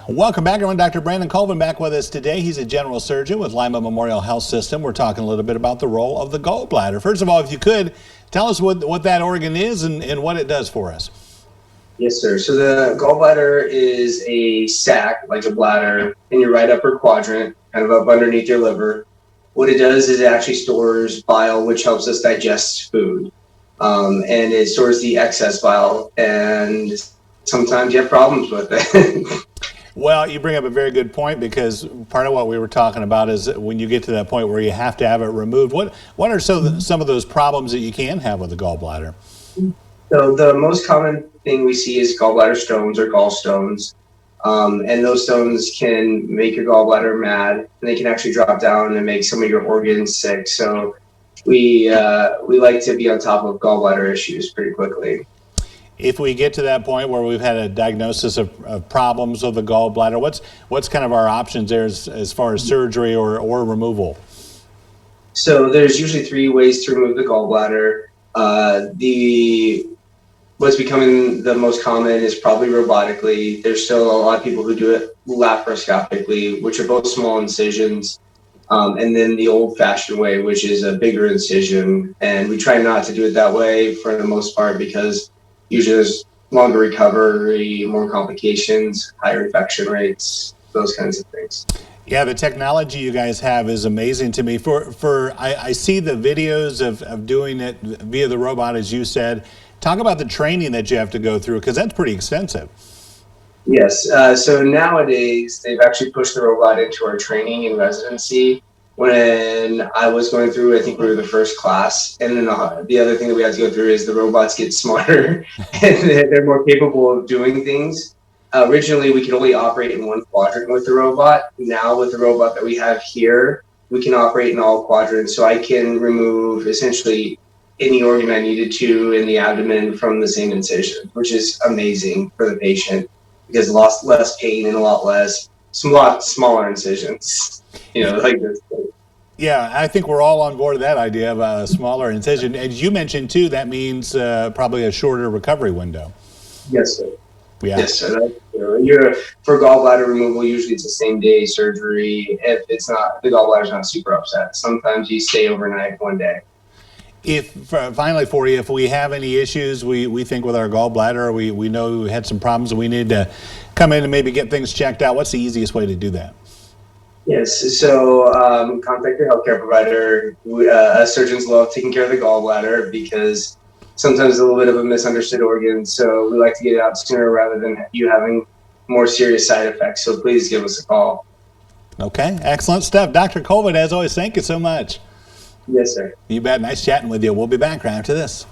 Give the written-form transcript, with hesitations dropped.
Welcome back, everyone. Dr. Brandon Colvin back with us today. He's a general surgeon with Lima Memorial Health System. We're talking a little bit about the role of the gallbladder. First of all, if you could, tell us what that organ is and what it does for us. Yes, sir. So the gallbladder is a sac, like a bladder, in your right upper quadrant, kind of up underneath your liver. What it does is it actually stores bile, which helps us digest food. And it stores the excess bile, and sometimes you have problems with it. Well, you bring up a very good point, because part of what we were talking about is when you get to that point where you have to have it removed. What are some of those problems that you can have with the gallbladder? So the most common thing we see is gallbladder stones or gallstones. And those stones can make your gallbladder mad, and they can actually drop down and make some of your organs sick. So we like to be on top of gallbladder issues pretty quickly. If we get to that point where we've had a diagnosis of problems with the gallbladder, what's kind of our options there as far as surgery or removal? So there's usually 3 ways to remove the gallbladder. What's becoming the most common is probably robotically. There's still a lot of people who do it laparoscopically, which are both small incisions. And then the old-fashioned way, which is a bigger incision. And we try not to do it that way for the most part, because usually there's longer recovery, more complications, higher infection rates, those kinds of things. Yeah, the technology you guys have is amazing to me. I see the videos of doing it via the robot, as you said. Talk about the training that you have to go through, because that's pretty extensive. Yes. So nowadays, they've actually pushed the robot into our training and residency. When I was going through, I think we were the first class. And then the other thing that we had to go through is the robots get smarter and they're more capable of doing things. Originally, we could only operate in one quadrant with the robot. Now, with the robot that we have here, we can operate in all quadrants. So I can remove essentially any organ I needed to in the abdomen from the same incision, which is amazing for the patient, because less pain and a lot smaller incisions, like this. Yeah, I think we're all on board with that idea of a smaller incision. As you mentioned too, that means probably a shorter recovery window. Yes, sir. Yeah. Yes, sir. For gallbladder removal, usually it's a same-day surgery. If it's not, the gallbladder's not super upset. Sometimes you stay overnight one day. Finally for you, if we have any issues, we think with our gallbladder, we know we had some problems and we need to come in and maybe get things checked out, what's the easiest way to do that? Yes, so contact your healthcare provider. Surgeons love taking care of the gallbladder because sometimes it's a little bit of a misunderstood organ, so we like to get it out sooner rather than you having more serious side effects. So please give us a call. Okay, excellent stuff. Dr. Colvin, as always, thank you so much. Yes, sir. You bet. Nice chatting with you. We'll be back right after this.